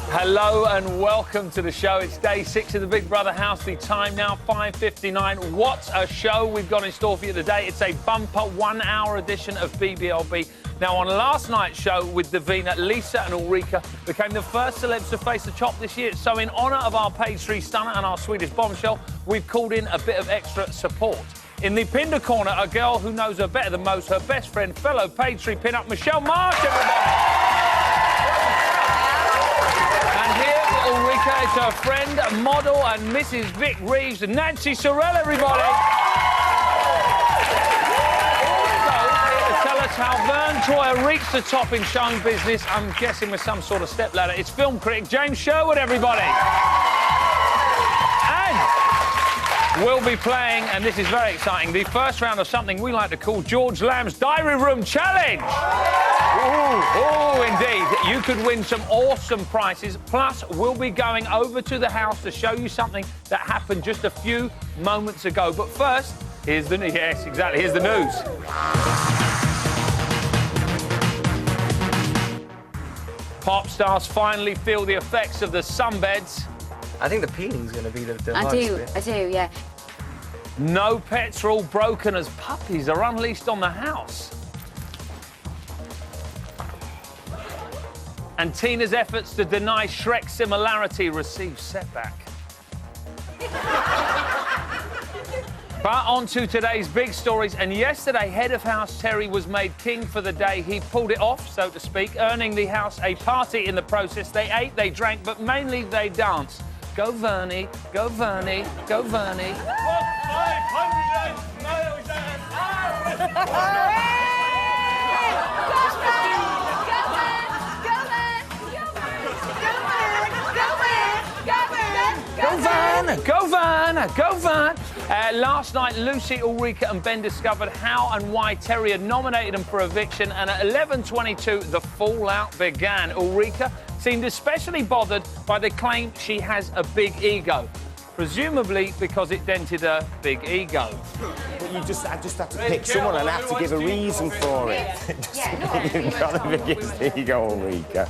Hello and welcome to the show. It's day 6 of the Big Brother house. The time now, 5:59. What a show we've got in store for you today. It's a bumper 1-hour edition of BBLB. Now, on last night's show with Davina, Lisa and Ulrika became the first celebs to face the chop this year. So in honour of our page 3 stunner and our Swedish bombshell, we've called in a bit of extra support. In the Pinder corner, a girl who knows her better than most, her best friend, fellow page 3 pin-up, Michelle Marsh, everybody. Ulrika is her friend, model and Mrs. Vic Reeves, Nancy Sorrell, everybody. Also, to tell us how Vern Troyer reached the top in show business, I'm guessing with some sort of stepladder, it's film critic James Sherwood, everybody. And we'll be playing, and this is very exciting, the first round of something we like to call George Lamb's Diary Room Challenge. Oh, indeed. You could win some awesome prizes. Plus, we'll be going over to the house to show you something that happened just a few moments ago. But first, here's the news. Yes, exactly. Here's the news. Pop stars finally feel the effects of the sunbeds. I think the peeling's going to be the I hardest do, bit. yeah. No pets are all broken as puppies are unleashed on the house. And Tina's efforts to deny Shrek's similarity receive setback. But on to today's big stories. And yesterday, head of house Terry was made king for the day. He pulled it off, so to speak, earning the house a party in the process. They ate, they drank, but mainly they danced. Go Vernie, go Vernie, go Vernie. 500 Go Van! Go Van! Last night, Lucy, Ulrika and Ben discovered how and why Terry had nominated them for eviction, and at 11:22, the fallout began. Ulrika seemed especially bothered by the claim she has a big ego, presumably because it dented her big ego. But I just have to pick someone and have to give a reason for it. You've got the biggest ego, Ulrika.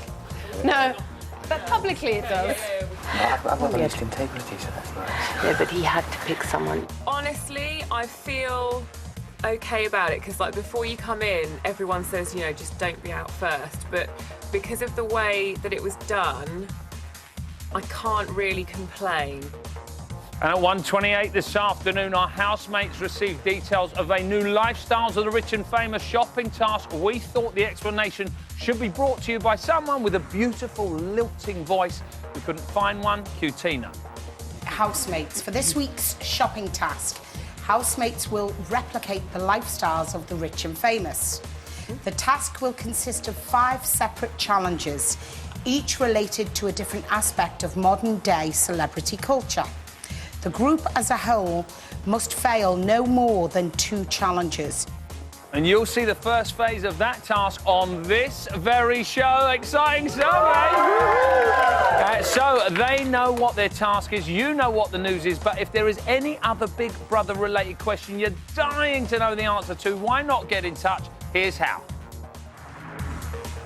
No, but publicly it does. I've got the least integrity, so that's nice. Yeah, but he had to pick someone. Honestly, I feel okay about it because, like, before you come in, everyone says, you know, just don't be out first. But because of the way that it was done, I can't really complain. And at 1:28 this afternoon, our housemates received details of a new Lifestyles of the Rich and Famous shopping task. We thought the explanation should be brought to you by someone with a beautiful, lilting voice. We couldn't find one. Cue Tina. Housemates, for this week's shopping task, housemates will replicate the lifestyles of the rich and famous. The task will consist of 5 separate challenges, each related to a different aspect of modern-day celebrity culture. The group as a whole must fail no more than 2 challenges. And you'll see the first phase of that task on this very show. Exciting stuff, eh? So they know what their task is, you know what the news is, but if there is any other Big Brother-related question you're dying to know the answer to, why not get in touch? Here's how.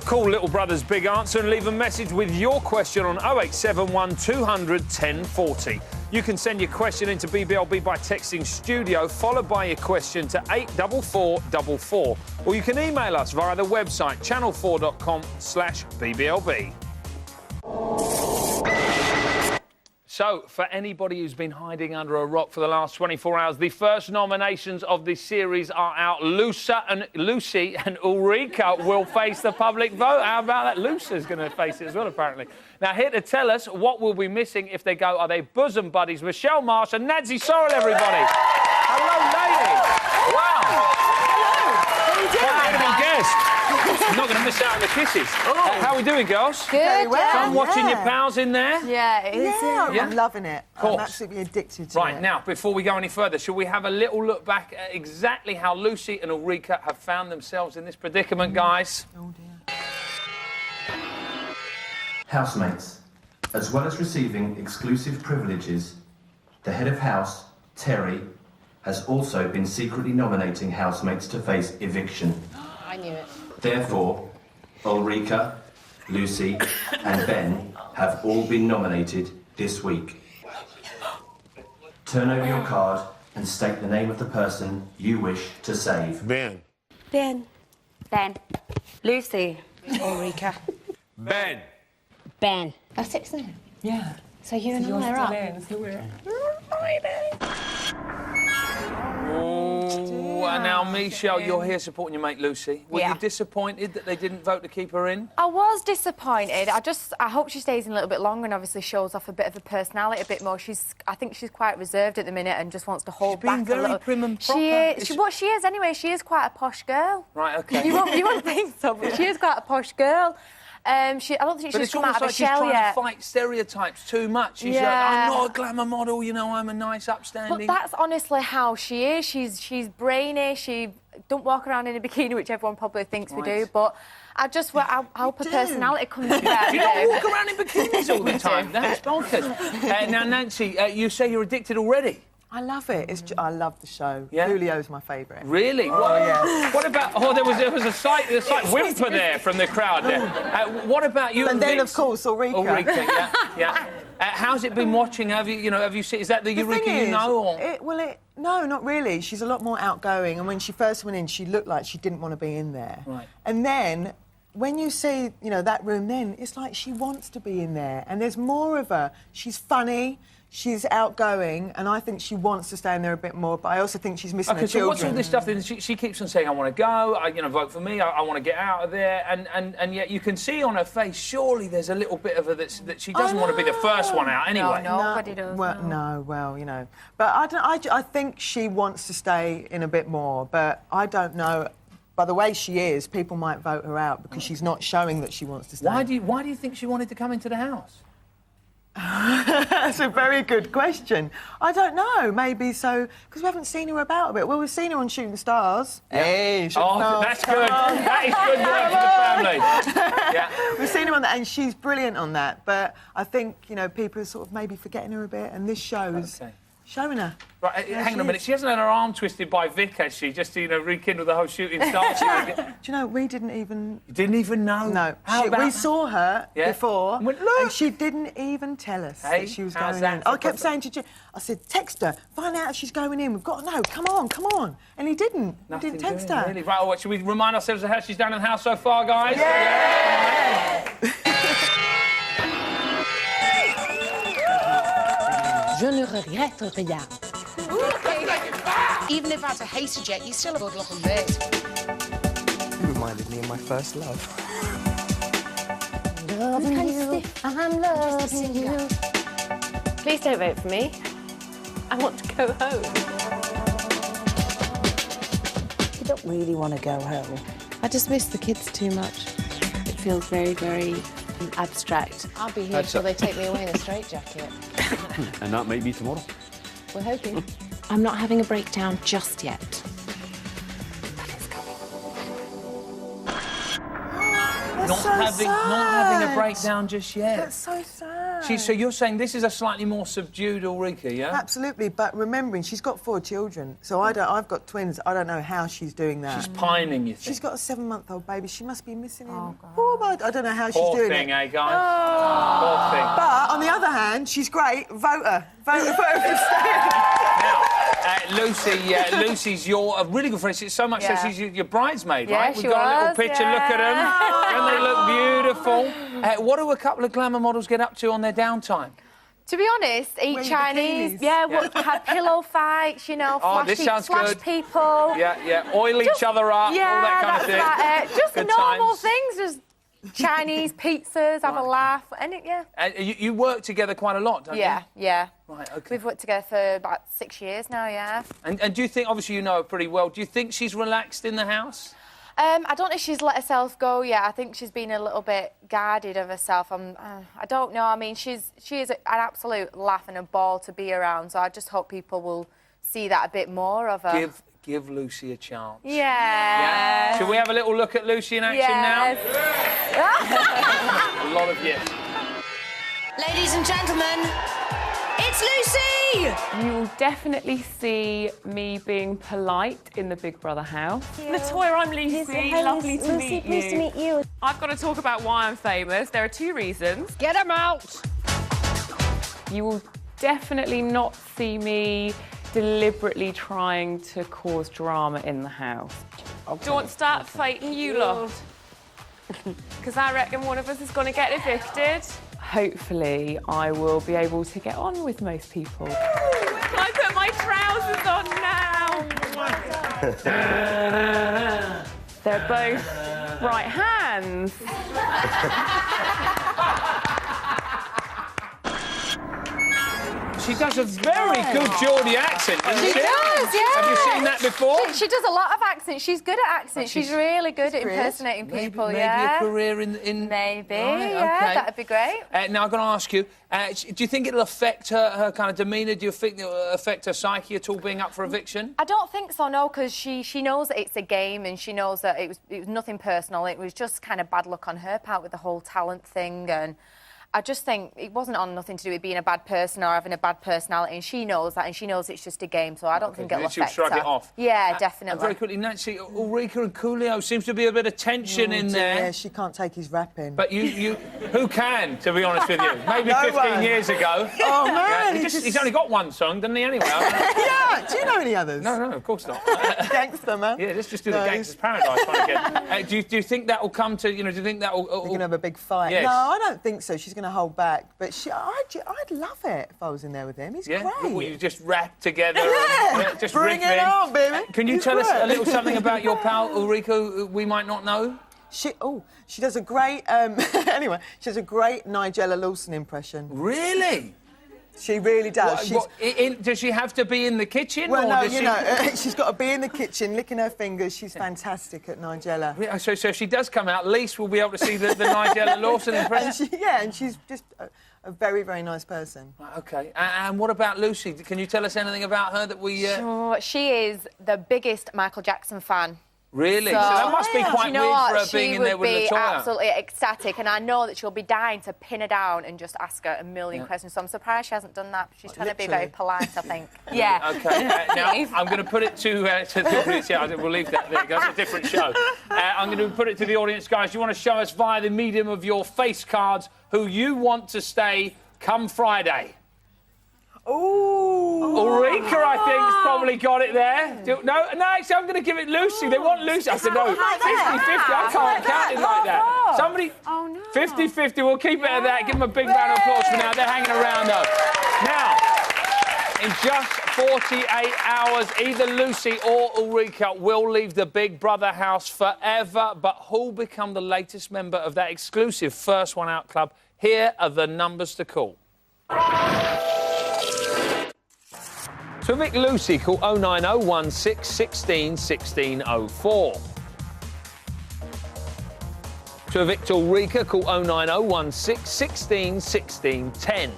Call Little Brother's Big Answer and leave a message with your question on 0871 200 1040. You can send your question into BBLB by texting studio, followed by your question to 84444. Or you can email us via the website channel4.com/BBLB. So, for anybody who's been hiding under a rock for the last 24 hours, the first nominations of this series are out. Lucy and Ulrika will face the public vote. How about that? Lucy's going to face it as well, apparently. Now, here to tell us what will be missing if they go are they bosom buddies, Michelle Marsh and Nancy Sorrell, everybody. Hello, ladies. Wow. Hello. How are you doing? Incredible guest. I'm not going to miss out on the kisses. How are we doing, girls? Good. Fun watching your pals in there? Yeah, it is. Yeah, I'm loving it. Course. I'm absolutely addicted to it. Right, now, before we go any further, shall we have a little look back at exactly how Lucy and Ulrika have found themselves in this predicament, guys? Oh, dear. Housemates, as well as receiving exclusive privileges, the head of house, Terry, has also been secretly nominating housemates to face eviction. I knew it. Therefore, Ulrika, Lucy, and Ben have all been nominated this week. Turn over your card and state the name of the person you wish to save. Ben. Ben. Ben. Lucy. Ulrika. Ben. Ben. That's it, isn't it? Yeah. So you and I are up. Oh, and now, Michelle, you're here supporting your mate Lucy. Were you disappointed that they didn't vote to keep her in? I was disappointed. I hope she stays in a little bit longer and obviously shows off a bit of her personality a bit more. I think she's quite reserved at the minute and just wants to hold She's been back a little. very prim and proper. She is anyway. She is quite a posh girl. Right, OK. You won't think so, but she is quite a posh girl. I don't think she's come out of a shell yet. yet. But it's almost like she's trying to fight stereotypes too much. She's like, I'm not a glamour model, you know, I'm a nice, upstanding... But that's honestly how she is. She's brainy, she don't walk around in a bikini, which everyone probably thinks we do, but I hope her personality comes out. You don't walk around in bikinis all the time. That's bonkers. Now, Nancy, you say you're addicted already? I love it. I love the show. Yeah? Julio's my favourite. Really? What about... Oh, there was a slight whimper there from the crowd there. What about you? And then, of course, Ulrika. Ulrika, yeah. How's it been watching? Have you seen... Is that the Ulrika you know? Or? No, not really. She's a lot more outgoing, and when she first went in, she looked like she didn't want to be in there. Right. And then, when you see, that room then, it's like she wants to be in there, and there's more of her. She's funny. She's outgoing, and I think she wants to stay in there a bit more, but I also think she's missing her children. So what's all this stuff then? She keeps on saying, I want to go, vote for me, I want to get out of there, and yet you can see on her face, surely there's a little bit of her that she doesn't want to be the first one out anyway. No, nobody does. Well, But I think she wants to stay in a bit more, but I don't know. By the way she is, people might vote her out because she's not showing that she wants to stay. Why do you think she wanted to come into the house? That's a very good question. I don't know. Maybe so because we haven't seen her about a bit. Well, we've seen her on Shooting Stars. Yeah. Hey, that's good. That is good work for the family. Yeah. We've seen her on that, and she's brilliant on that. But I think people are sort of maybe forgetting her a bit, and this show's showing her. Right, hang on a minute. She hasn't had her arm twisted by Vic, has she? Just to rekindle the whole Shooting Stars. Do you know, we didn't even... You didn't even know? No. We saw her before, and she didn't even tell us that she was going in. I kept saying to Jim, I said, text her, find out if she's going in. We've got to know. Come on. And he didn't. He didn't text her. Really? Right, well, should we remind ourselves of how she's done in the house so far, guys? Yeah! Je ne regrette rien. Even if I hated you, you're still a good-looking bird. You reminded me of my first love. Loving you, I'm loving you. Please don't vote for me. I want to go home. You don't really want to go home. I just miss the kids too much. It feels very, very abstract. I'll be here till they take me away in a straitjacket. And that might be tomorrow. We're hoping. I'm not having a breakdown just yet. Not having a breakdown just yet. That's so sad. So you're saying this is a slightly more subdued Ulrika, yeah? Absolutely, but remembering she's got 4 children, so I've got twins. I don't know how she's doing that. She's pining, you think? She's got a 7-month-old baby. She must be missing him. Oh, God. Poor bud. I don't know how she's doing Poor thing, it. eh, guys? Poor thing. But on the other hand, she's great. Vote her. Vote her. Now, Lucy's your really good friend. So much so she's your bridesmaid, right? We've got a little picture. Look at them. And they look beautiful. What do a couple of glamour models get up to on their downtime? To be honest, eat Chinese. Have pillow fights, flash people. Oil each other up, all that kind of thing. That's just Good normal times. things, just Chinese pizzas, have a laugh, and you work together quite a lot, don't you? Yeah. Right, OK. We've worked together for about 6 years now, yeah. And do you think, obviously you know her pretty well, do you think she's relaxed in the house? I don't know if she's let herself go yet. I think she's been a little bit guarded of herself. I don't know. I mean, she is an absolute laugh and a ball to be around, so I just hope people will see that a bit more of her. Give Lucy a chance. Yeah. Should we have a little look at Lucy in action now? A lot of yes. Ladies and gentlemen, It's Lucy! You will definitely see me being polite in the Big Brother house. Latoya, I'm Lucy. Lovely to meet you. Pleased to meet you. I've got to talk about why I'm famous. There are 2 reasons. Get him out! You will definitely not see me deliberately trying to cause drama in the house. Okay. Do you want to start fighting, you lot? Because I reckon one of us is going to get evicted. Hopefully, I will be able to get on with most people. Can I put my trousers on now? They're both right hands. She does a very good Geordie accent, doesn't she? She does, yeah. Have you seen that before? She does a lot of accents. She's good at accents. She's really good at impersonating people, maybe yeah. a career in... Maybe, Right, yeah, okay. that'd be great. Now, I'm going to ask you, do you think it'll affect her kind of demeanour? Do you think it'll affect her psyche at all, being up for eviction? I don't think so, no, because she knows that it's a game and she knows that it was nothing personal. It was just kind of bad luck on her part with the whole talent thing, and I just think it wasn't on nothing to do with being a bad person or having a bad personality, and she knows that, and she knows it's just a game, so I don't think it'll affect She'll shrug her. it off. Yeah, definitely. And very quickly, Nancy, Ulrika and Coolio, seems to be a bit of tension in there. Yeah, she can't take his rapping. But you who can, to be honest with you? Maybe No 15 one. years ago. Oh, man, Yeah, he's only got one song, doesn't he, anyway? Yeah, do you know any others? No, of course not. Gangster, man. Yeah, let's just do the Gangster's Paradise one again. Do you think that will come to, do you think that will... We're going to have a big fight. Yes. No, I don't think so. She's going to hold back. But I'd love it if I was in there with him. He's great. Well, you just rap together. Yeah, and, just bring riffing. it on, baby. Can you He's tell us great. a little something about your pal Ulrika we might not know? She does a great... anyway, she does a great Nigella Lawson impression. Really? She really does. Does she have to be in the kitchen? Well, or no, does you know, she's got to be in the kitchen, licking her fingers. She's fantastic at Nigella. Yeah, so if she does come out, at least we'll be able to see the Nigella Lawson impression. And she's just a very, very nice person. OK. And what about Lucy? Can you tell us anything about her that we... Sure, she is the biggest Michael Jackson fan. Really? So that must be quite you know weird what? for her being in there with She would be Latoya. absolutely ecstatic, and I know that she'll be dying to pin her down and just ask her a million questions. So I'm surprised she hasn't done that. She's trying to be very polite, I think. Yeah. OK. Now, I'm going to put it to the audience. Yeah, we'll leave that there. That's a different show. I'm going to put it to the audience, guys. You want to show us via the medium of your face cards who you want to stay come Friday? Ooh. Ulrika, I think, has probably got it there. No, actually, I'm going to give it Lucy. They want Lucy. I said, no, 50-50. I can't count it like that. Somebody... Oh, no. 50-50. We'll keep it at that. Give them a big round of applause for now. They're hanging around, though. Now, in just 48 hours, either Lucy or Ulrika will leave the Big Brother house forever. But who'll become the latest member of that exclusive First One Out club? Here are the numbers to call. To evict Lucy, call 090 16 16 1604. To evict Ulrika, call 090 16 16 16 10.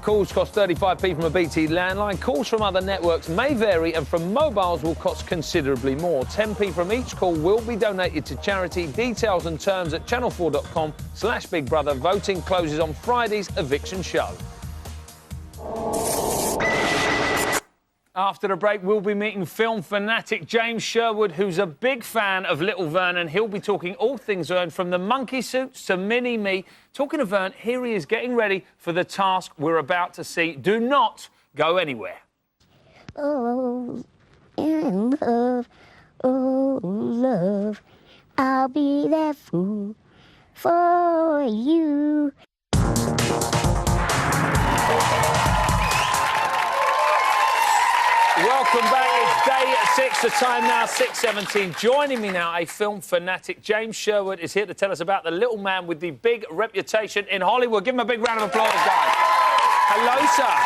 Calls cost 35p from a BT landline. Calls from other networks may vary, and from mobiles will cost considerably more. 10p from each call will be donated to charity. Details and terms at channel4.com/Big Brother. Voting closes on Friday's eviction show. After the break, we'll be meeting film fanatic James Sherwood, who's a big fan of Little Vern, and he'll be talking all things Vern, from the monkey suits to mini-me. Talking of Vern, here he is getting ready for the task we're about to see. Do not go anywhere. Oh, in love, oh, love, I'll be that fool for you. Welcome back. It's day 6. The time now 6:17. Joining me now, a film fanatic. James Sherwood is here to tell us about the little man with the big reputation in Hollywood. Give him a big round of applause, guys. Hello, sir.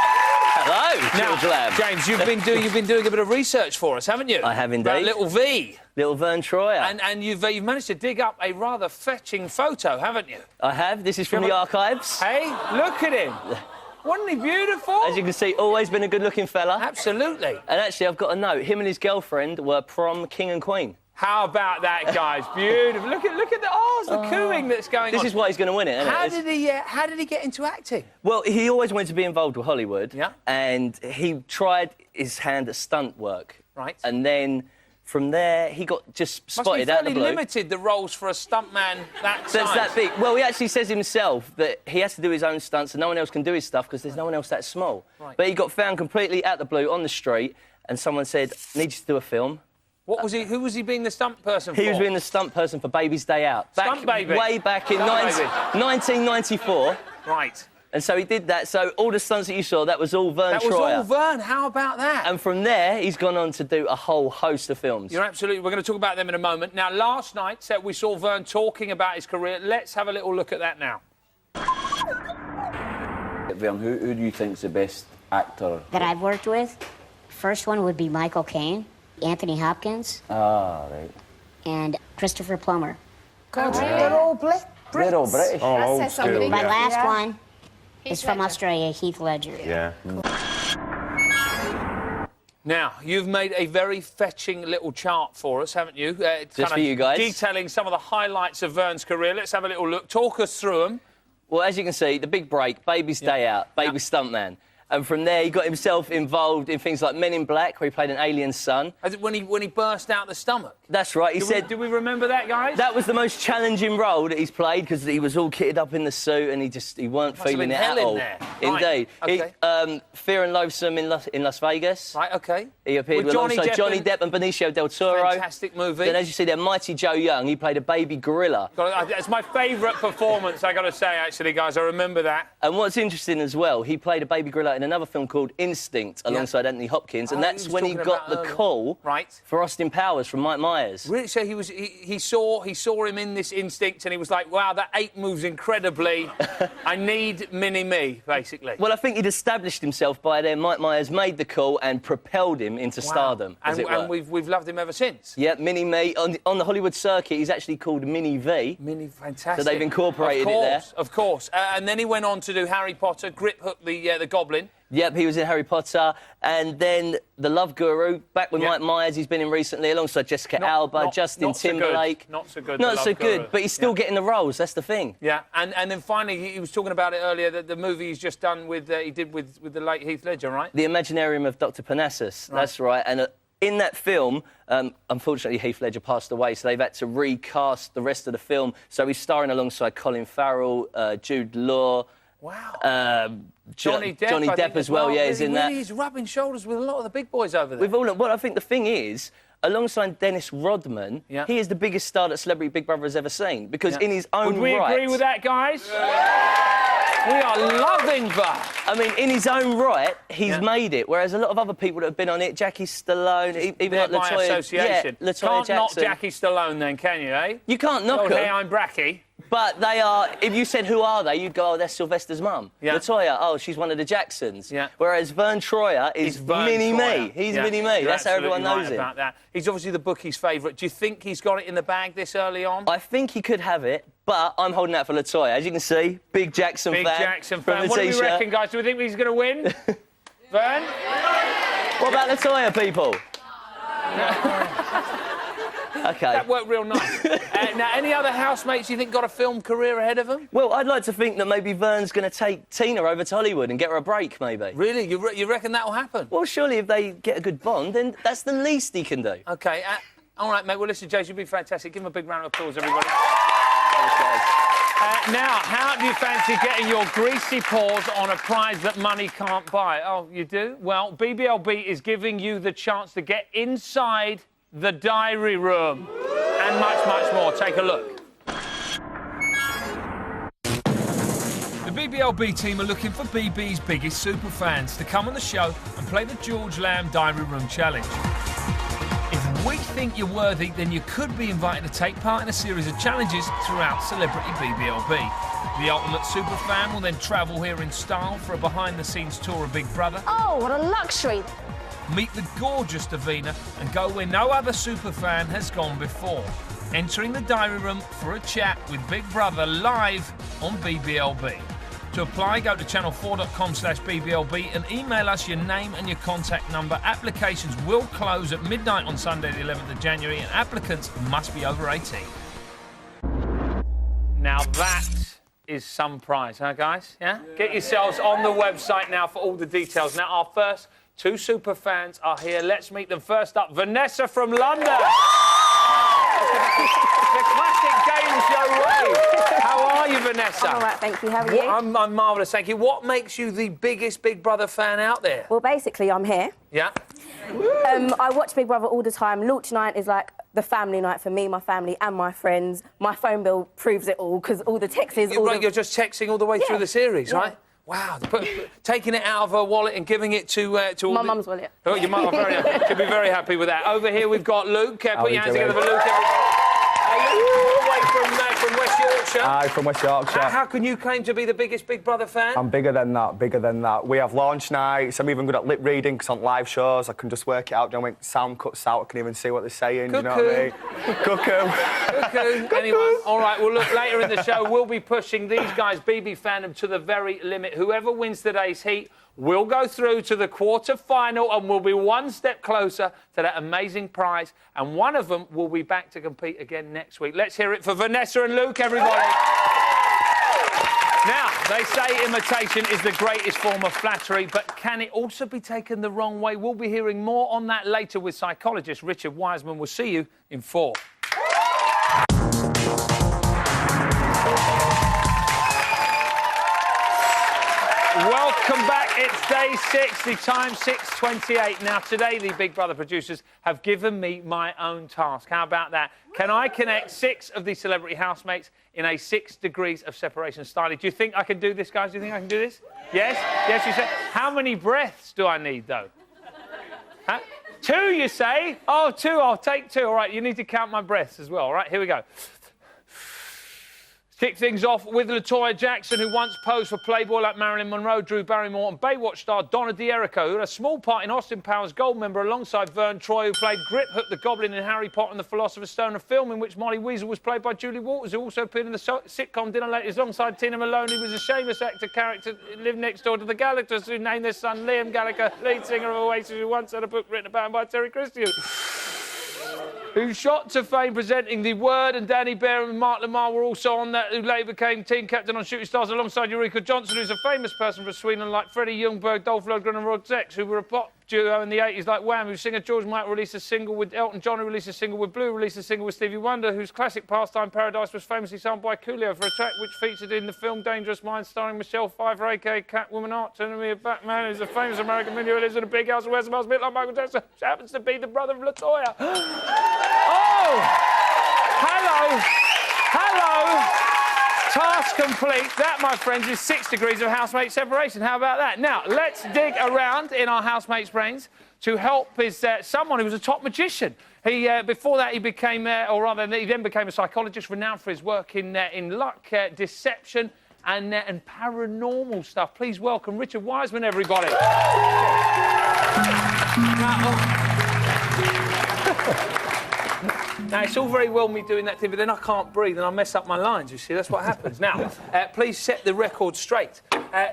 Hello, now, George Lamb. James, you've been doing a bit of research for us, haven't you? I have indeed. About Little V. Little Vern Troyer. And you've managed to dig up a rather fetching photo, haven't you? I have. This is from the archives. Hey, look at him. Wasn't he beautiful? As you can see, always been a good-looking fella. Absolutely. And actually, I've got a note. Him and his girlfriend were prom king and queen. How about that, guys? Beautiful. Look at the... Oh, it's the cooing that's going on? This is why he's going to win it, isn't it? How did he get into acting? Well, he always wanted to be involved with Hollywood. Yeah. And he tried his hand at stunt work. Right. And then from there, he got just spotted out of the blue. Must be fairly limited, the roles for a stuntman that size. That's that big. Well, he actually says himself that he has to do his own stunts and no one else can do his stuff because there's no one else that small. Right. But he got found completely out of the blue on the street and someone said, need you to do a film. What was he? Who was he being the stunt person for? He was being the stunt person for Baby's Day Out. Stunt Baby? Way back in 1994. Right. And so he did that. So all the stunts that you saw, that was all Vern Troyer. That was all Vern. How about that? And from there, he's gone on to do a whole host of films. You're absolutely... We're going to talk about them in a moment. Now, last night, we saw Vern talking about his career. Let's have a little look at that now. Vern, who do you think's the best actor that I've worked with? First one would be Michael Caine, Anthony Hopkins. Ah, right. And Christopher Plummer. God, they're all Brits. They're all British. Oh, old school, My yeah. last one is from Australia, Heath Ledger. Yeah. Now, you've made a very fetching little chart for us, haven't you? Just for you guys. Detailing some of the highlights of Vern's career. Let's have a little look. Talk us through them. Well, as you can see, the big break, Baby's Day Out, Baby Stuntman. And from there, he got himself involved in things like Men in Black, where he played an alien's son. When he burst out the stomach? That's right. He said... Do we remember that, guys? That was the most challenging role that he's played, because he was all kitted up in the suit and he weren't feeling it at all. Indeed. Okay. Fear and Loathsome in Las Vegas. Right, OK. He appeared alongside Johnny Depp and Benicio del Toro. Fantastic movie. Then, as you see there, Mighty Joe Young, he played a baby gorilla. It's my favourite performance, I got to say, actually, guys. I remember that. And what's interesting as well, he played a baby gorilla in another film called Instinct alongside Anthony Hopkins, and that's when he got the call for Austin Powers from Mike Myers. Really? So he saw him in this Instinct, and he was like, "Wow, that ape moves incredibly. I need Mini-Me," basically. Well, I think he'd established himself by then. Mike Myers made the call and propelled him into stardom. And we've loved him ever since. Yeah, Mini-Me on the Hollywood circuit. He's actually called Mini-V. Fantastic. So they've incorporated it there. Of course. And then he went on to do Harry Potter, Grip Hook the Goblin. Yep, he was in Harry Potter. And then The Love Guru, back with Mike Myers, he's been in recently, alongside Jessica Alba, Justin Timberlake. Not so good. Not so good, but he's still getting the roles, that's the thing. Yeah, and then finally, he was talking about it earlier, the movie he's just done with, he did with the late Heath Ledger, right? The Imaginarium of Dr. Parnassus, that's right. And in that film, unfortunately, Heath Ledger passed away, so they've had to recast the rest of the film. So he's starring alongside Colin Farrell, Jude Law. Wow. Johnny Depp as well, yeah, he's in that. He's rubbing shoulders with a lot of the big boys over there. We've all, well, I think the thing is, alongside Dennis Rodman, he is the biggest star that Celebrity Big Brother has ever seen, because in his own right... Would we agree with that, guys? We are loving that. I mean, in his own right, he's made it, whereas a lot of other people that have been on it, Jackie Stallone, even like by LaToya... association. Yeah, LaToya Can't Jackson. knock Jackie Stallone then, can you, eh? You can't knock her. her. Hey, I'm Bracky. But they are... If you said, who are they, you'd go, oh, that's Sylvester's mum. Yeah. LaToya, oh, she's one of the Jacksons. Yeah. Whereas Vern Troyer is Mini-Me. He's Mini-Me. That's how everyone knows him. About that. He's obviously the bookie's favourite. Do you think he's got it in the bag this early on? I think he could have it, but I'm holding out for LaToya. As you can see, big Jackson fan. Big Jackson fan. What do we reckon, guys? Do we think he's going to win? Vern? What about LaToya, people? OK. That worked real nice. Now, any other housemates you think got a film career ahead of them? Well, I'd like to think that maybe Vern's going to take Tina over to Hollywood and get her a break, maybe. Really? You reckon that'll happen? Well, surely if they get a good bond, then that's the least he can do. OK. All right, mate. Well, listen, Jason, you've been fantastic. Give him a big round of applause, everybody. Thanks, guys. Now, how do you fancy getting your greasy paws on a prize that money can't buy? Oh, you do? Well, BBLB is giving you the chance to get inside the diary room and much, much more. Take a look. The BBLB team are looking for BB's biggest superfans to come on the show and play the George Lamb Diary Room Challenge. If we think you're worthy, then you could be invited to take part in a series of challenges throughout Celebrity BBLB. The ultimate superfan will then travel here in style for a behind-the-scenes tour of Big Brother. Oh, what a luxury. Meet the gorgeous Davina and go where no other superfan has gone before. Entering the diary room for a chat with Big Brother live on BBLB. To apply, go to channel4.com/BBLB and email us your name and your contact number. Applications will close at midnight on Sunday the 11th of January and applicants must be over 18. Now that is some prize, huh, guys? Yeah? Get yourselves on the website now for all the details. Now, our first two super fans are here. Let's meet them. First up, Vanessa from London. The classic game show way. How are you, Vanessa? I'm all right, thank you. How are you? I'm marvellous, thank you. What makes you the biggest Big Brother fan out there? Well, basically, I'm here. Yeah? I watch Big Brother all the time. Launch night is like the family night for me, my family and my friends. My phone bill proves it all, because all the texts... You're just texting all the way through the series, right? Wow. Taking it out of her wallet and giving it to all my mum's wallet. Oh, your mum, very happy. She'll be very happy with that. Over here, we've got Luke. Put your hands together for Luke, everybody. All the way from West Yorkshire. Aye, from West Yorkshire. How can you claim to be the biggest Big Brother fan? I'm bigger than that, bigger than that. We have launch nights. I'm even good at lip reading, because on live shows I can just work it out. You know, when sound cuts out, I can even see what they're saying. Cuckoo. You know what I mean? Cuckoo. Cuckoo. Anyone? All right, well, look, later in the show, we'll be pushing these guys' BB fandom to the very limit. Whoever wins today's heat will go through to the quarter-final and will be one step closer to that amazing prize. And one of them will be back to compete again next week. Let's hear it for Vanessa and Luke, everybody. Now, they say imitation is the greatest form of flattery, but can it also be taken the wrong way? We'll be hearing more on that later with psychologist Richard Wiseman. We'll see you in 4. Welcome back. It's day 6, the time 6:28. Now, today, the Big Brother producers have given me my own task. How about that? Can I connect 6 of the celebrity housemates in a 6 degrees of separation style? Do you think I can do this, guys? Do you think I can do this? Yes? Yes, you say. How many breaths do I need, though? Huh? 2, you say? Oh, 2. I'll take 2. All right, you need to count my breaths as well. All right, here we go. Kick things off with LaToya Jackson, who once posed for Playboy like Marilyn Monroe, Drew Barrymore, and Baywatch star Donna D'Errico, who had a small part in Austin Powers' Goldmember alongside Vern Troy, who played Grip Hook the Goblin in Harry Potter and the Philosopher's Stone, a film in which Molly Weasel was played by Julie Walters, who also appeared in the sitcom Dinner Ladies alongside Tina Malone, who was a Seamus actor character who lived next door to the Gallaghers, who named their son Liam Gallagher, lead singer of Oasis, who once had a book written about him by Terry Christian. Who shot to fame presenting The Word, and Danny Bear and Mark Lamar were also on that, who later became team captain on Shooting Stars alongside Eureka Johnson, who's a famous person from Sweden, like Freddie Ljungberg, Dolph Lundgren and Rod Zex, who were a pop duo in the 80s like Wham, whose singer George Michael released a single with Elton John, who released a single with Blue, released a single with Stevie Wonder, whose classic pastime Paradise was famously sung by Coolio for a track which featured in the film Dangerous Minds, starring Michelle Pfeiffer, a.k.a. Catwoman Art, enemy of Batman, who's a famous American man who lives in a big house and wears a mask a bit like Michael Jackson, who happens to be the brother of LaToya. Oh! Hello! Hello! Task complete. That, my friends, is 6 degrees of housemate separation. How about that? Now, let's dig around in our housemates' brains to help is someone who was a top magician. He, before that, he became, or rather, he then became a psychologist renowned for his work in luck, deception, and paranormal stuff. Please welcome Richard Wiseman, everybody. Now, it's all very well me doing that thing, but then I can't breathe and I mess up my lines, you see. That's what happens. Now, please set the record straight.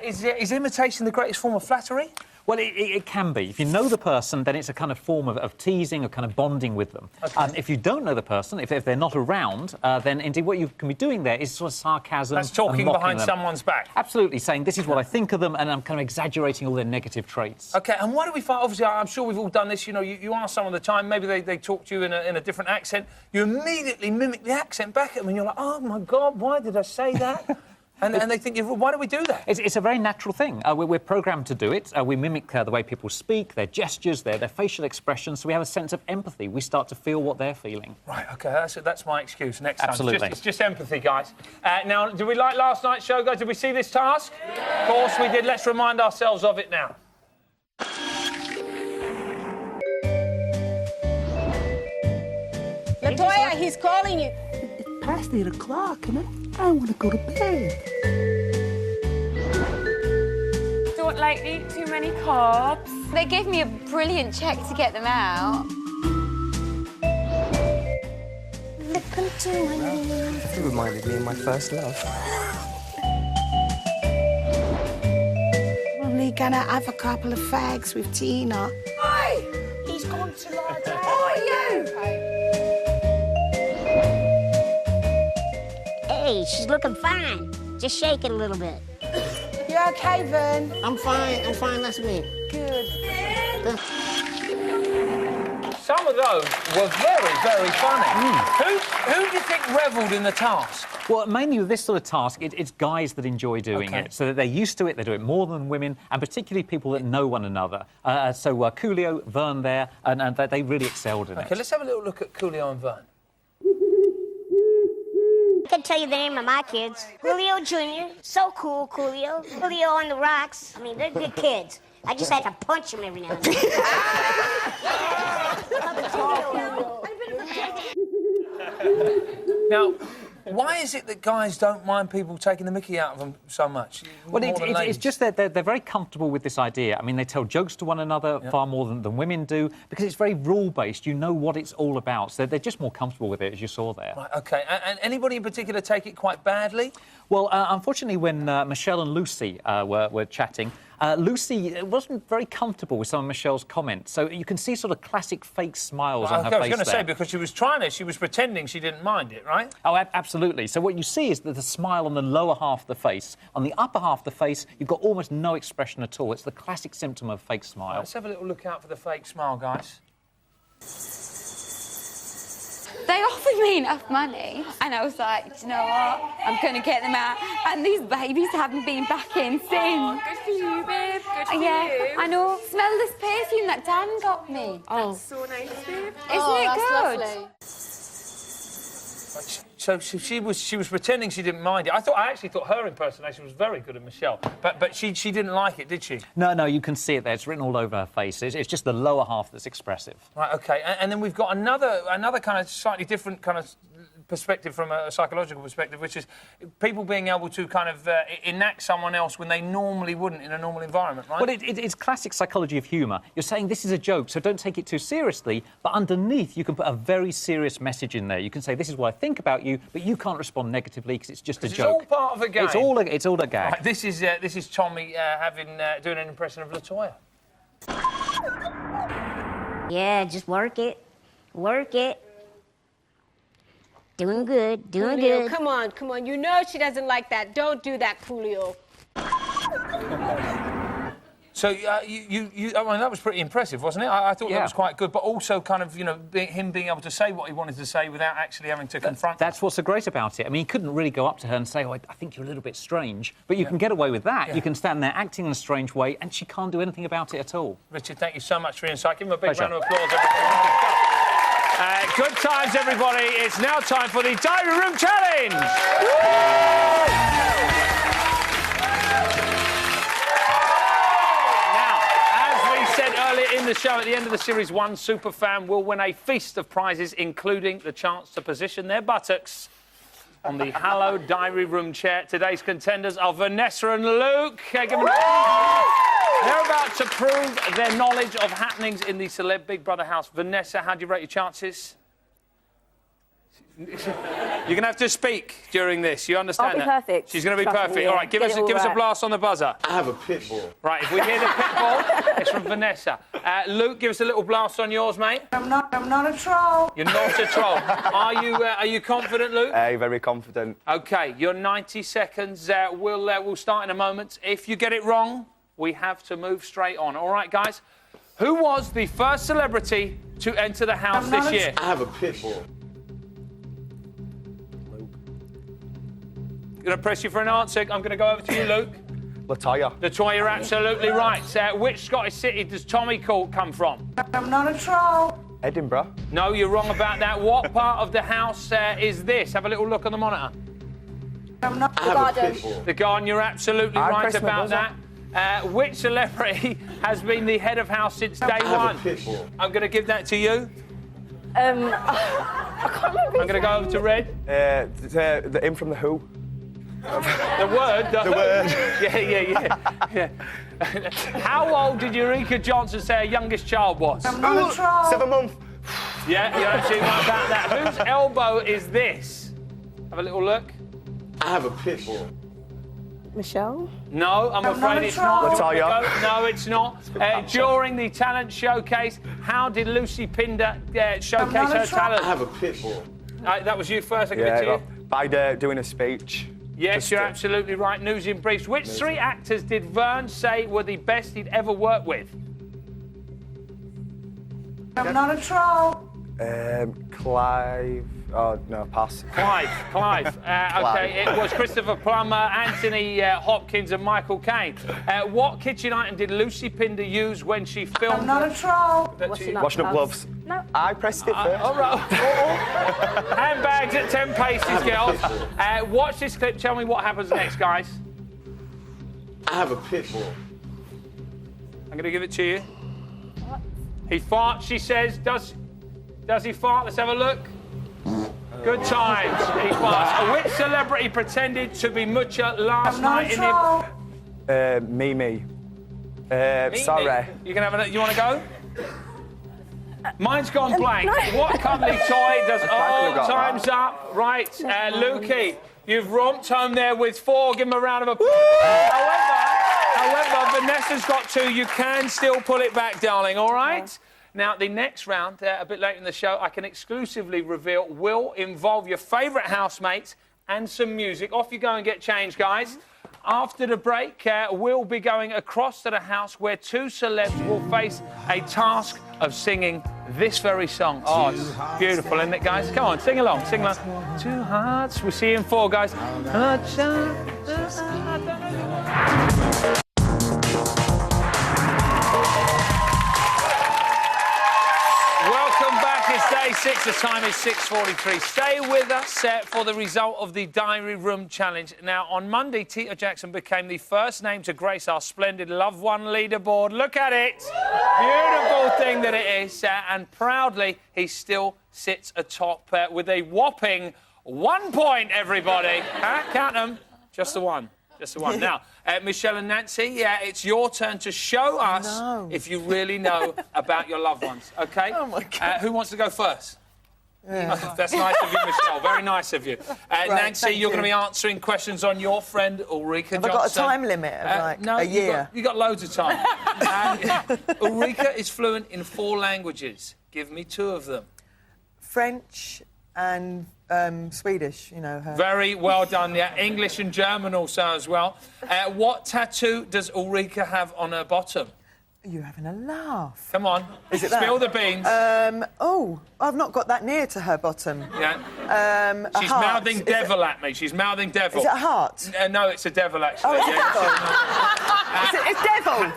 Is imitation the greatest form of flattery? Well, it can be. If you know the person, then it's a kind of form of teasing, of kind of bonding with them. Okay. If you don't know the person, if they're not around, then indeed what you can be doing there is sort of sarcasm. That's talking behind someone's back. Absolutely, saying this is what I think of them, and I'm kind of exaggerating all their negative traits. OK, and why do we find... Obviously, I'm sure we've all done this. You know, you ask someone the time, maybe they talk to you in a different accent. You immediately mimic the accent back at them, and you're like, oh, my God, why did I say that? And they think, why do we do that? It's a very natural thing. We're programmed to do it. We mimic the way people speak, their gestures, their facial expressions, so we have a sense of empathy. We start to feel what they're feeling. Right, OK, that's my excuse next Absolutely. time. It's just empathy, guys. Now, did we like last night's show, guys? Did we see this task? Yeah. Of course we did. Let's remind ourselves of it now. LaToya, he's calling you. It's past 8 o'clock, and I want to go to bed. Don't like eat too many carbs. They gave me a brilliant check to get them out. Look into my eyes. It reminded me of my first love. Probably gonna have a couple of fags with Tina. Hey! He's gone to lie down. Oh, you! Hey, ready. She's looking fine. Just shake it a little bit. You okay, Vern? I'm fine, that's me. Good. Some of those were very, very funny. Who do you think revelled in the task? Well, mainly with this sort of task, it's guys that enjoy doing it. So that they're used to it, they do it more than women, and particularly people that know one another. So Coolio, Vern there, and they really excelled in it. OK, let's have a little look at Coolio and Vern. I can tell you the name of my kids. Julio Jr., so cool, Coolio. Julio on the rocks. I mean, they're good kids. I just had to punch them every now and then. Now, why is it that guys don't mind people taking the mickey out of them so much? Well, it's just that they're very comfortable with this idea. I mean, they tell jokes to one another far more than women do, because it's very rule-based. You know what it's all about, so they're just more comfortable with it, as you saw there. Right, OK. And anybody in particular take it quite badly? Well, unfortunately, when Michelle and Lucy were chatting, Lucy wasn't very comfortable with some of Michelle's comments, so you can see sort of classic fake smiles on her face. I was going to say, because she was pretending she didn't mind it, right? Oh, absolutely. So what you see is that the smile on the lower half of the face. On the upper half of the face, you've got almost no expression at all. It's the classic symptom of fake smile. Let's have a little look out for the fake smile, guys. They offered me enough money, and I was like, do you know what? I'm going to get them out. And these babies haven't been back in since. Oh, good for you, babe. Good for you. I know. Smell this perfume that Dan got me. That's so nice, babe. Isn't it good? Lovely. So she was pretending she didn't mind it. I actually thought her impersonation was very good of Michelle, but she didn't like it, did she? No, you can see it there. It's written all over her face. It's just the lower half that's expressive. Right, OK. And then we've got another kind of slightly different kind of perspective from a psychological perspective, which is people being able to kind of enact someone else when they normally wouldn't in a normal environment, right? Well, it's classic psychology of humour. You're saying this is a joke, so don't take it too seriously, but underneath you can put a very serious message in there. You can say, this is what I think about you, but you can't respond negatively because it's just a joke. It's all part of a game. It's all a gag. Right, this is Tommy doing an impression of LaToya. Yeah, just work it. Work it. Doing good, doing Coolio, good. come on. You know she doesn't like that. Don't do that, Coolio. So I mean, that was pretty impressive, wasn't it? I thought that was quite good, but also kind of, him being able to say what he wanted to say without actually having to confront. That's what's so great about it. I mean, he couldn't really go up to her and say, oh, I think you're a little bit strange, but you can get away with that. You can stand there acting in a strange way, and she can't do anything about it at all. Richard, thank you so much for your insight. Give him a big round of applause, everybody. Good times, everybody. It's now time for the Diary Room Challenge. In the show, at the end of the series, one superfan will win a feast of prizes, including the chance to position their buttocks on the hallowed diary room chair. Today's contenders are Vanessa and Luke. They're about to prove their knowledge of happenings in the celeb Big Brother house. Vanessa, how do you rate your chances? You're going to have to speak during this. You understand that? I'll be perfect. She's going to be perfect. All right, give us a blast on the buzzer. I have a pit bull. Right, if we hear the pit bull, it's from Vanessa. Luke, give us a little blast on yours, mate. I'm not a troll. You're not a troll. Are you confident, Luke? Very confident. OK, your 90 seconds will start in a moment. If you get it wrong, we have to move straight on. All right, guys? Who was the first celebrity to enter the house this year? I have a pit bull. Going to press you for an answer. I'm going to go over to you, Luke. LaToya. LaToya, you're absolutely right. Which Scottish city does Tommy come from? I'm not a troll. Edinburgh. No, you're wrong about that. What part of the house is this? Have a little look on the monitor. I'm not the garden. The garden, you're absolutely right about that. Which celebrity has been the head of house since day one? I'm going to give that to you. I can't remember. I'm going to go over to Red. The in from the Who. The word? The word. Yeah. How old did Eureka Johnson say her youngest child was? I'm not a troll. 7 months. Yeah, you're absolutely right about that. Whose elbow is this? Have a little look. I have a pit bull. Michelle? No, I'm afraid it's not. LaToya. No, it's not. During the talent showcase, how did Lucy Pinder showcase her talent? I have a pit bull. That was you first. I give it to you. By doing a speech. Yes, you're absolutely right. News in briefs. Which three actors did Vern say were the best he'd ever worked with? I'm not a troll. Clive... Oh, no, pass. Clive. Okay, it was Christopher Plummer, Anthony Hopkins and Michael Caine. What kitchen item did Lucy Pinder use when she filmed... I'm not a troll. Washing up gloves. No. I pressed it first. All right. Handbags at 10 paces, girls. Watch this clip. Tell me what happens next, guys. I have a pit bull. I'm going to give it to you. What? He farts, she says. Does he fart? Let's have a look. Good times. He farts. Which celebrity pretended to be Mucha last night in the... Mimi. Sorry. You can have a... You want to go? Mine's gone blank. What cuddly toy does... Oh, time's up. Right. Lukey, you've romped home there with 4. Give him a round of applause. However, Vanessa's got 2. You can still pull it back, darling, all right? Yeah. Now, the next round, a bit later in the show, I can exclusively reveal, will involve your favourite housemates and some music. Off you go and get changed, guys. After the break, we'll be going across to the house where 2 celebs will face a task of singing this very song. Oh, it's beautiful, isn't it, guys? Come on, sing along, sing along. 2 hearts. We'll see you in 4, guys. Day 6, the time is 6:43. Stay with us for the result of the Diary Room Challenge. Now, on Monday, Tito Jackson became the first name to grace our splendid Love One leaderboard. Look at it. Beautiful thing that it is. And proudly, he still sits atop with a whopping 1 point, everybody. Count them. Just the one. Just the one. Now, Michelle and Nancy, it's your turn to show us if you really know about your loved ones, OK? Oh, my God. Who wants to go first? Yeah. That's nice of you, Michelle. Very nice of you. Nancy, you're going to be answering questions on your friend Ulrika Johnson. Have I got a time limit of, a year? You got loads of time. Ulrika is fluent in 4 languages. Give me 2 of them. French and... Swedish, you know. Her. Very well done, yeah. English and German also as well. What tattoo does Ulrika have on her bottom? You're having a laugh. Come on, is it spill that? the beans. Oh, I've not got that near to her bottom. Yeah. She's mouthing devil at me. She's mouthing devil. Is it a heart? No, it's a devil, actually. Oh, it's devil.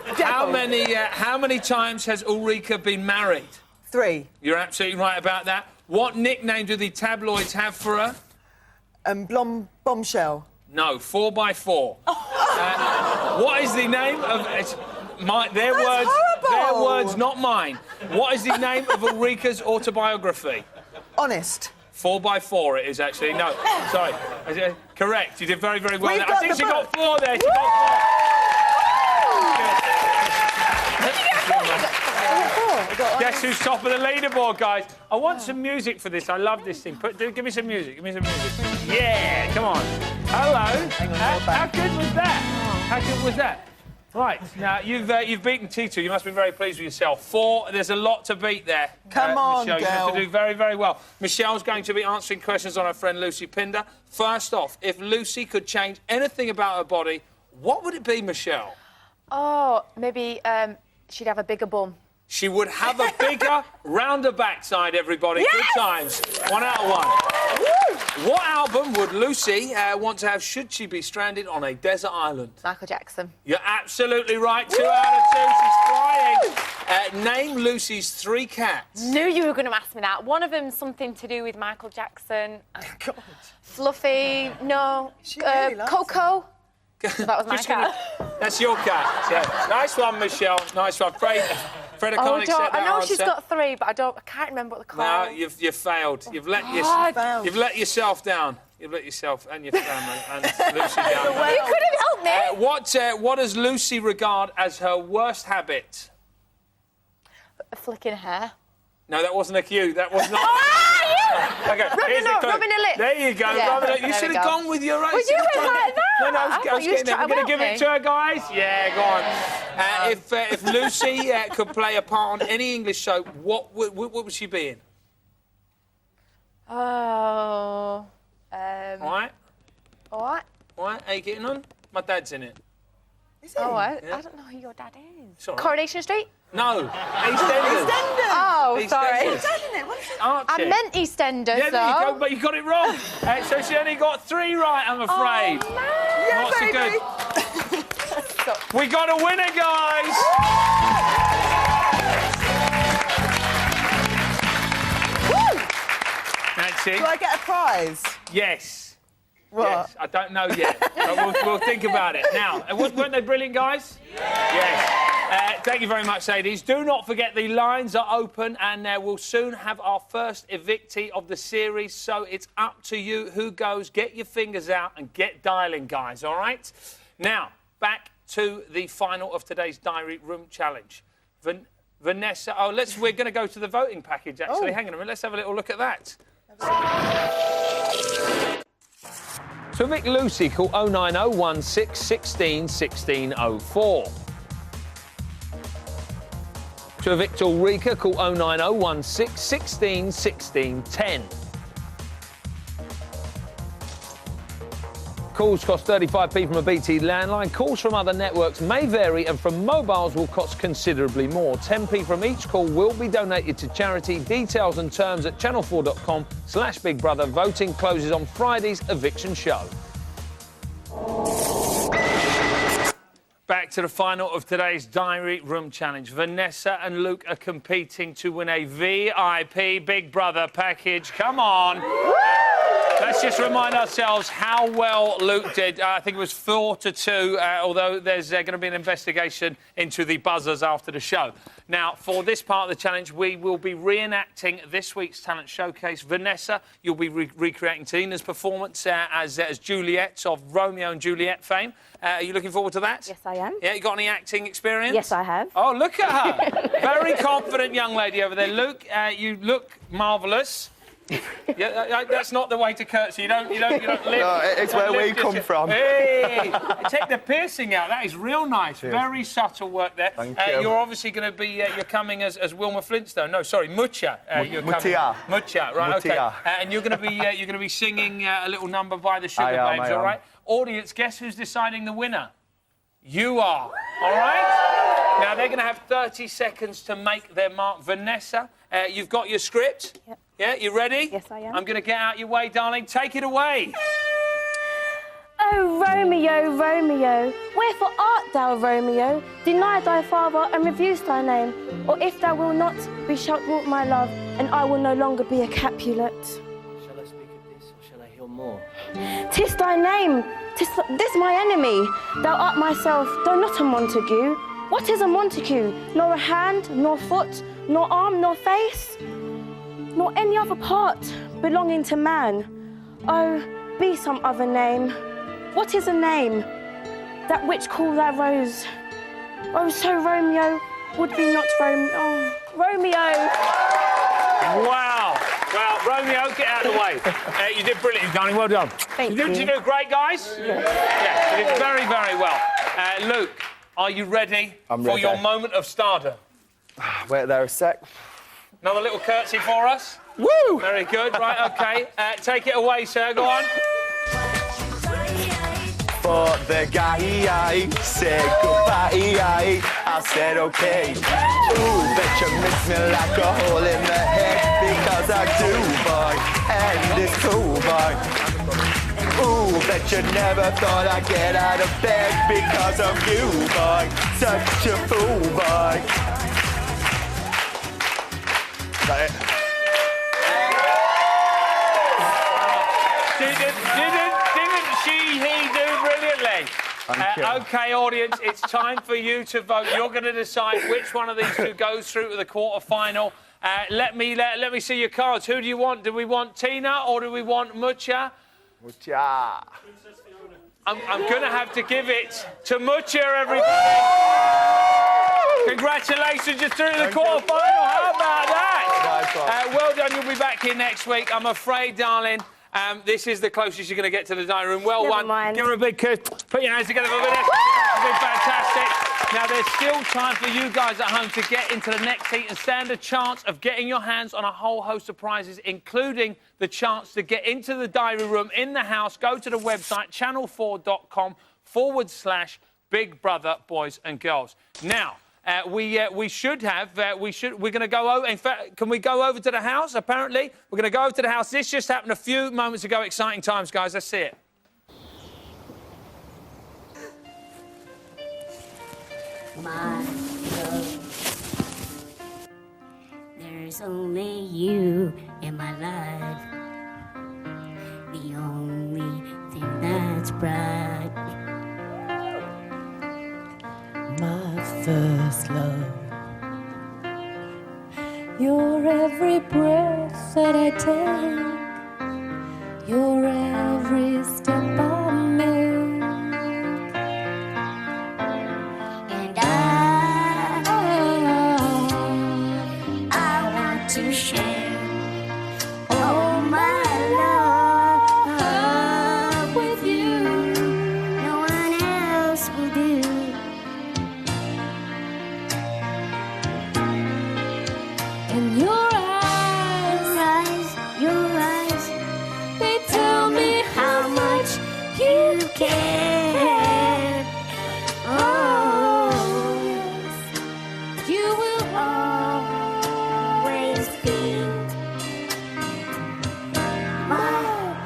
How many times has Ulrika been married? 3. You're absolutely right about that. What nickname do the tabloids have for her? Bombshell. No, 4x4. What is the name of... Their words, horrible. Their words, not mine. What is the name of Ulrika's autobiography? Honest. 4x4 it is, actually. No, sorry. Correct. You did very, very well. I think she got 4 there. She got 4. Guess who's top of the leaderboard, guys? I want some music for this. I love this thing. Give me some music. Give me some music. Yeah, come on. Hello. How good was that? How good was that? Right, now, you've beaten Tito. You must be very pleased with yourself. 4, there's a lot to beat there. Come on, Michelle. girl. You have to do very, very well. Michelle's going to be answering questions on her friend Lucy Pinder. First off, if Lucy could change anything about her body, what would it be, Michelle? Oh, maybe she'd have a bigger bum. She would have a bigger, rounder backside, everybody. Yes! Good times. 1 out of 1. Woo! What album would Lucy want to have should she be stranded on a desert island? Michael Jackson. You're absolutely right. 2 out of 2. She's flying. Name Lucy's 3 cats. Knew you were going to ask me that. One of them's something to do with Michael Jackson. God. Fluffy. No. Coco. That was my cat. That's your cat. Yeah. Nice one, Michelle. Nice one. Fred, I can't accept that I know answer. She's got 3, but I can't remember what they're called. No, you've failed. You've let yourself down. You've let yourself and your family and Lucy down. You could have helped me. What does Lucy regard as her worst habit? Flicking hair. No, that wasn't a cue. That was not. Okay, rubbing a lip. There you go. Yeah, you should have gone with your own. Well, you went like that. No, I was getting there. We're going to give it to her, guys. Yeah, go on. If Lucy could play a part on any English show, what would she be in? Oh, All right? All right. All right, how you getting on? My dad's in it. Oh, I Yeah. don't know who your dad is. It's all right. Coronation Street? No, EastEnders. Oh, EastEnders. sorry. Archie. I meant EastEnders, Yeah, there you though. go, but you got it wrong. So she only got 3 right, I'm afraid. Oh, man. Yeah, Not so baby. good. We got a winner, guys. Woo! Nancy. Do I get a prize? Yes. What? Yes, I don't know yet, but we'll think about it. Now, weren't they brilliant, guys? Yes. Thank you very much, ladies. Do not forget the lines are open and we'll soon have our first evictee of the series, so it's up to you who goes. Get your fingers out and get dialing, guys, all right? Now, back to the final of today's Diary Room Challenge. Vanessa, we're going to go to the voting package, actually. Hang on a minute, let's have a little look at that. To evict Lucy, call 09016 16 16 04. To evict Ulrika, call 09016 16 16 10. Calls cost 35p from a BT landline. Calls from other networks may vary and from mobiles will cost considerably more. 10p from each call will be donated to charity. Details and terms at channel4.com/Big Brother. Voting closes on Friday's eviction show. Back to the final of today's Diary Room Challenge. Vanessa and Luke are competing to win a VIP Big Brother package. Come on. Let's just remind ourselves how well Luke did. I think it was 4-2, although there's going to be an investigation into the buzzers after the show. Now, for this part of the challenge, we will be reenacting this week's talent showcase. Vanessa, you'll be recreating Tina's performance as Juliet of Romeo and Juliet fame. Are you looking forward to that? Yes, I am. Yeah, you got any acting experience? Yes, I have. Oh, look at her. Very confident young lady over there. Luke, you look marvellous. Yeah, that's not the way to curtsy. You don't lift. No, it's where we come from. Hey, take the piercing out. That is real nice. Cheers. Very subtle work there. Thank you. You're obviously going to be. You're coming as Wilma Flintstone. No, sorry, Mucha. Mutia. Mucha. Right. Mutia. Okay. And you're going to be singing a little number by the Sugar Babes. All right. Audience, guess who's deciding the winner? You are. All right. Now they're going to have 30 seconds to make their mark. Vanessa, you've got your script. Yep. Yeah, you ready? Yes, I am. I'm going to get out your way, darling. Take it away. Oh, Romeo, Romeo, wherefore art thou, Romeo? Deny thy father and refuse thy name. Or if thou wilt not, we shall walk my love, and I will no longer be a Capulet. Shall I speak of this, or shall I hear more? 'Tis thy name, 'tis this my enemy. Thou art myself, though not a Montague. What is a Montague? Nor a hand, nor foot, nor arm, nor face, nor any other part belonging to man. Oh, be some other name. What is a name? That which call thy rose. Oh, so Romeo would be not Romeo. Oh, Romeo. Wow. Well, Romeo, get out of the way. You did brilliantly, darling. Well done. Thank you. Did you do great, guys? Yeah, you did very, very well. Luke, are you ready I'm for ready. your moment of stardom? Wait there a sec. Another little curtsy for us. Woo! Very good. Right, OK. Take it away, sir. Go on. For the guy I said goodbye, I said okay. Ooh, bet you miss me like a hole in the head, because I do, boy, and it's cool, boy. Ooh, bet you never thought I'd get out of bed because of you, boy. Such a fool, boy. Is that it? Didn't he do brilliantly? Thank you. OK, audience, it's time for you to vote. You're going to decide which one of these two goes through to the quarter-final. Let me see your cards. Who do you want? Do we want Tina or do we want Mucha? Mucha. I'm going to have to give it to Mucha, everybody. Congratulations, you're through to the quarter-final. How about that? Well done, you'll be back here next week. I'm afraid, darling, this is the closest you're going to get to the dining room. Well won. Mind. Give her a big kiss. Put your hands together for Vanessa. It's been fantastic. Now, there's still time for you guys at home to get into the next heat and stand a chance of getting your hands on a whole host of prizes, including the chance to get into the diary room in the house. Go to the website, channel4.com/Big Brother Boys and Girls. Now, we're going to go over. In fact, can we go over to the house? Apparently, we're going to go over to the house. This just happened a few moments ago. Exciting times, guys. Let's see it. My love, there's only you in my life. The only thing that's bright. My first love. You're every breath that I take. You're every step I make. And I want to share all my love with you. No one else will do. And your eyes, they tell me how much you care. Oh, yes, you will always be my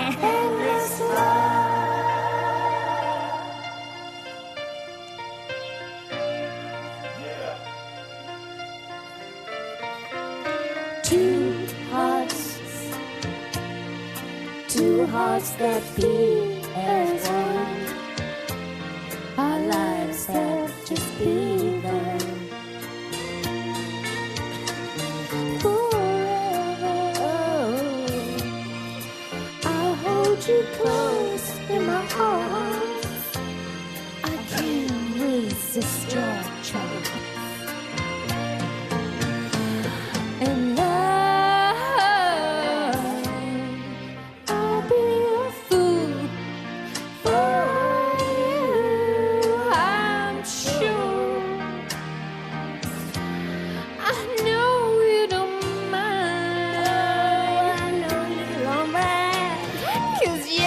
endless Two hearts that beat as one. Our lives have just begun. I'll hold you close in my arms. I can't resist your charms. And I'll be a fool for you, I'm sure. I know you don't mind. I know you don't mind. 'Cause you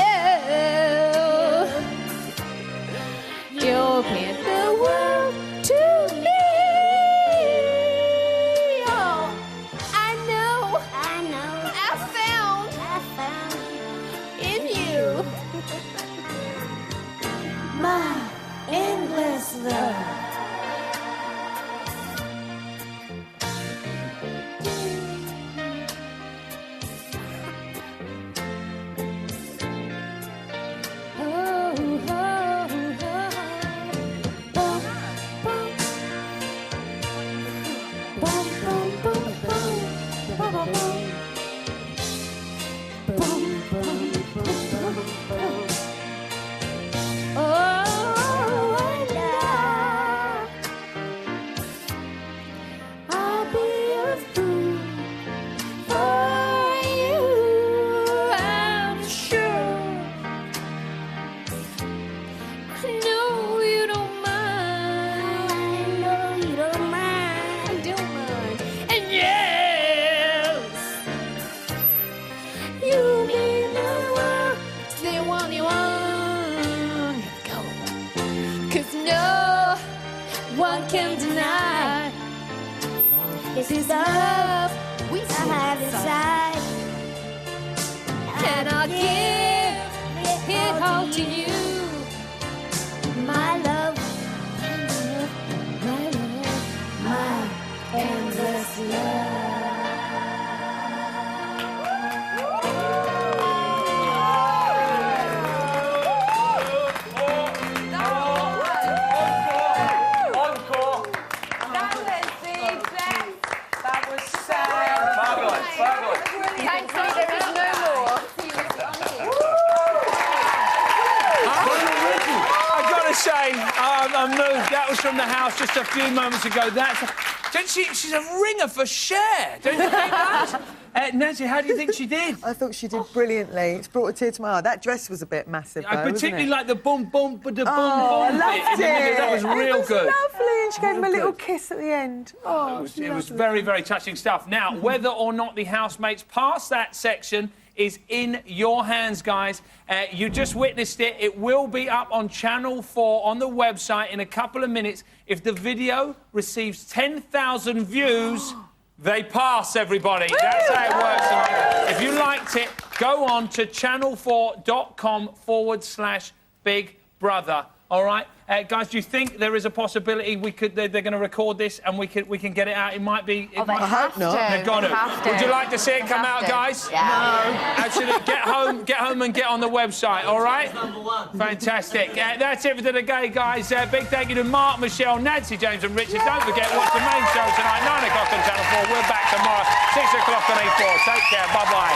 meant the world to me. Oh, I know I found in you my endless love. I'll be a fool for you, I'm sure. I know you don't mind. I know you don't mind. I don't mind. And yes, you mean the world to the one you want. Go. 'Cause no one can deny this love we have inside. and I'll give it all to you. My love, My endless Thanks, there is no more. I've got to say, I'm moved. That was from the house just a few moments ago. That's She's a ringer for Cher. Don't you think that? Nancy, how do you think she did? I thought she did brilliantly. It's brought a tear to my eye. That dress was a bit massive, though, I particularly wasn't it? like the boom, boom, ba da boom, I boom loved bit. it. That was real It was good. lovely, and she gave him a little kiss at the end. Oh, it was very, very touching stuff. Now, whether or not the housemates pass that section is in your hands, guys. You just witnessed it. It will be up on Channel 4 on the website in a couple of minutes. If the video receives 10,000 views, they pass, everybody. That's how it works tonight. If you liked it, go on to channel4.com/Big Brother. All right, guys. Do you think there is a possibility they're going to record this and we can get it out? It might be. They have to. They've got to. Would you like to see it come out, guys? Yeah. No. Actually, get home and get on the website. All right. Fantastic. That's it for today, guys. Big thank you to Mark, Michelle, Nancy, James, and Richard. Don't forget, watch the main show tonight, 9 o'clock on Channel 4. We're back tomorrow, 6 o'clock on A4. Take care. Bye bye.